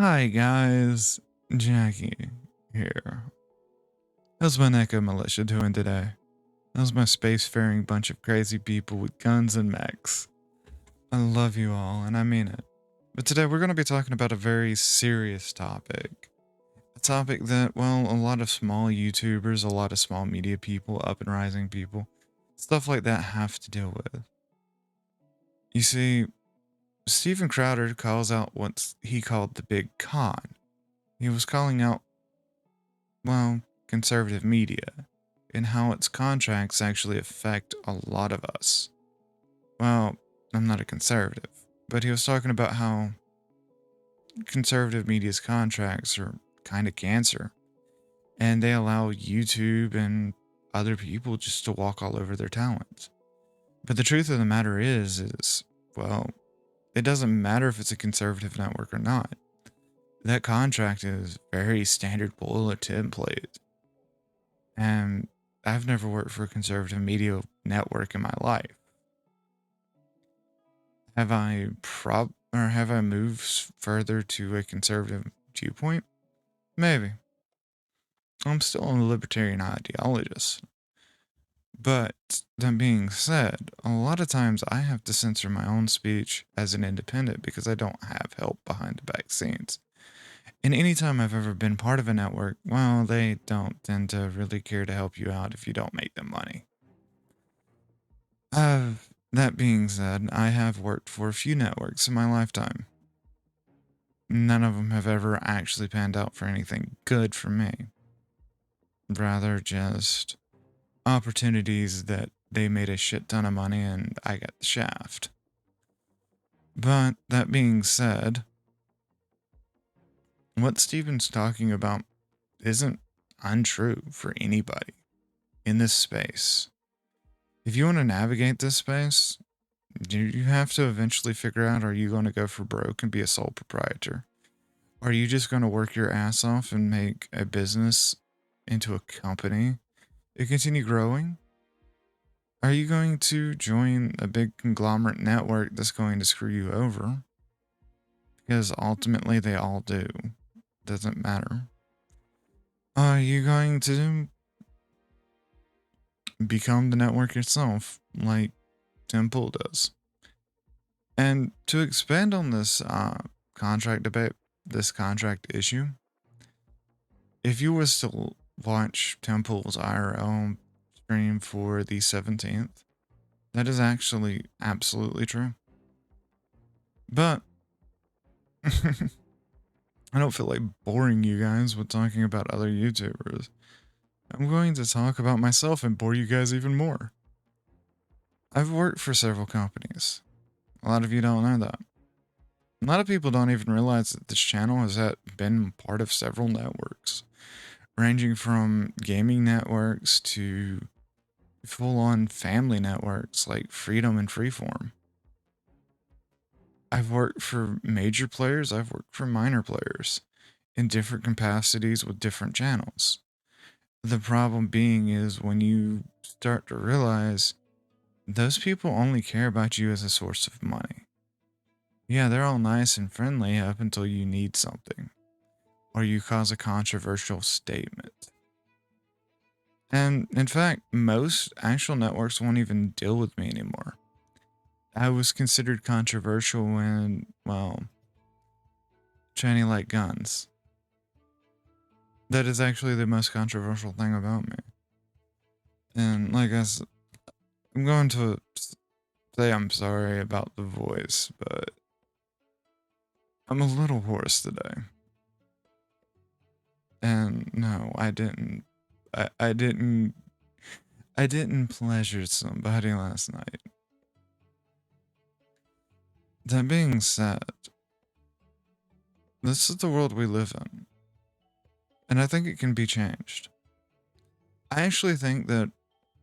Hi guys, Jackie here. How's my Neko militia doing today? How's my spacefaring bunch of crazy people with guns and mechs? I love you all, and I mean it. But today we're going to be talking about a very serious topic. A topic that, well, a lot of small YouTubers, a lot of small media people, up and rising people, stuff like that have to deal with. You see, Steven Crowder calls out what he called the big con. He was calling out, well, conservative media and how its contracts actually affect a lot of us. Well, I'm not a conservative, but he was talking about how conservative media's contracts are kind of cancer and they allow YouTube and other people just to walk all over their talents. But the truth of the matter is, well, it doesn't matter if it's a conservative network or not. That contract is very standard bullet template. And I've never worked for a conservative media network in my life. Have I have I moved further to a conservative viewpoint? Maybe. I'm still a libertarian ideologist. But that being said, a lot of times I have to censor my own speech as an independent because I don't have help behind the back scenes. And anytime I've ever been part of a network, well, they don't tend to really care to help you out if you don't make them money. That being said, I have worked for a few networks in my lifetime. None of them have ever actually panned out for anything good for me. Rather just opportunities that they made a shit ton of money and I got the shaft. But that being said, what Steven's talking about isn't untrue for anybody in this space. If you want to navigate this space, you have to eventually figure out, are you going to go for broke and be a sole proprietor? Are you just going to work your ass off and make a business into a company and continue growing? Are you going to join a big conglomerate network that's going to screw you over? Because ultimately they all do. Doesn't matter. Are you going to become the network yourself like Tim Pool does? And to expand on this contract debate, this contract issue, if you was to watch Temple's IRL stream for the 17th, that is actually absolutely true. But I don't feel like boring you guys with talking about other YouTubers. I'm going to talk about myself and bore you guys even more. I've worked for several companies. A lot of you don't know that. A lot of people don't even realize that this channel has been part of several networks, ranging from gaming networks to full-on family networks like Freedom and Freeform. I've worked for major players, I've worked for minor players in different capacities with different channels. The problem being is when you start to realize those people only care about you as a source of money. Yeah, they're all nice and friendly up until you need something, or you cause a controversial statement. And in fact, most actual networks won't even deal with me anymore. I was considered controversial when, well, Chinny like guns. That is actually the most controversial thing about me. And like I said, I'm going to say I'm sorry about the voice, but I'm a little hoarse today. And no, I didn't. I didn't. I didn't pleasure somebody last night. That being said, this is the world we live in. And I think it can be changed. I actually think that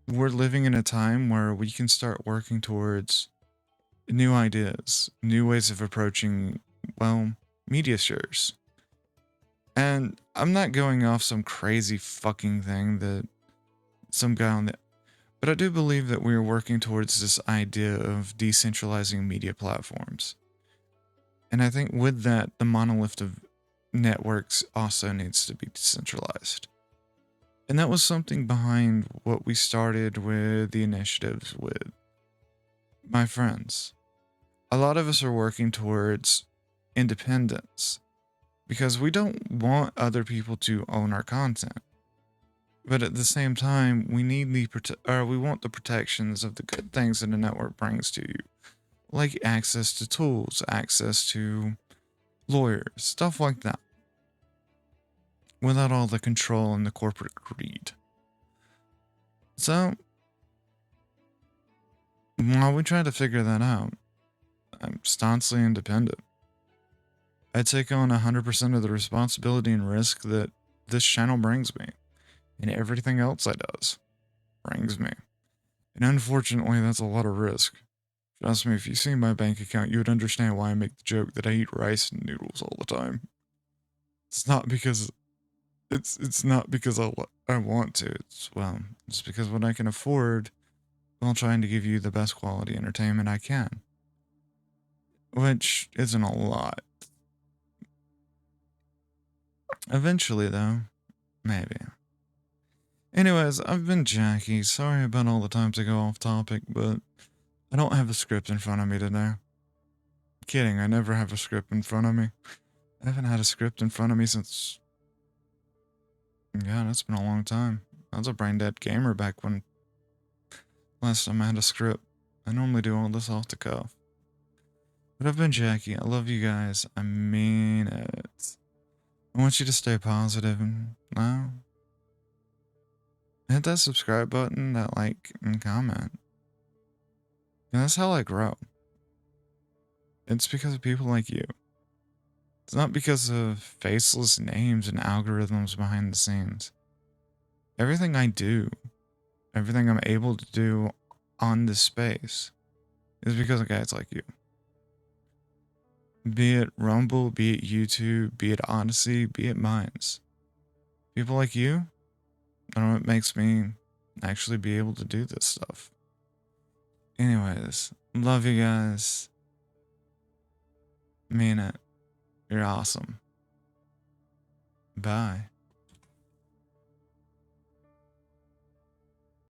we're living in a time where we can start working towards new ideas, new ways of approaching, well, media shares. And I'm not going off some crazy fucking thing that some guy on the... But I do believe that we are working towards this idea of decentralizing media platforms. And I think with that, the monolith of networks also needs to be decentralized. And that was something behind what we started with the initiatives with my friends. A lot of us are working towards independence because we don't want other people to own our content. But at the same time, we need we want the protections of the good things that a network brings to you, like access to tools, access to lawyers, stuff like that, without all the control and the corporate greed. So, while we try to figure that out, I'm staunchly independent. I take on 100% of the responsibility and risk that this channel brings me, and everything else I does brings me. And unfortunately, that's a lot of risk. Trust me, if you see my bank account, you would understand why I make the joke that I eat rice and noodles all the time. It's not because it's not because I want to. It's because what I can afford while trying to give you the best quality entertainment I can, which isn't a lot. Eventually, though, maybe. Anyways, I've been Jackie. Sorry about all the times I go off topic, but I don't have a script in front of me today. Kidding, I never have a script in front of me. I haven't had a script in front of me since. Yeah, that's been a long time. I was a brain dead gamer back when last time I had a script. I normally do all this off the cuff. But I've been Jackie. I love you guys. I mean it. I want you to stay positive and hit that subscribe button, that like, and comment. And that's how I grow. It's because of people like you. It's not because of faceless names and algorithms behind the scenes. Everything I do, everything I'm able to do on this space is because of guys like you. Be it Rumble, be it YouTube, be it Odyssey, be it Minds. People like you are what makes me actually be able to do this stuff. Anyways, love you guys. Mean it. You're awesome. Bye.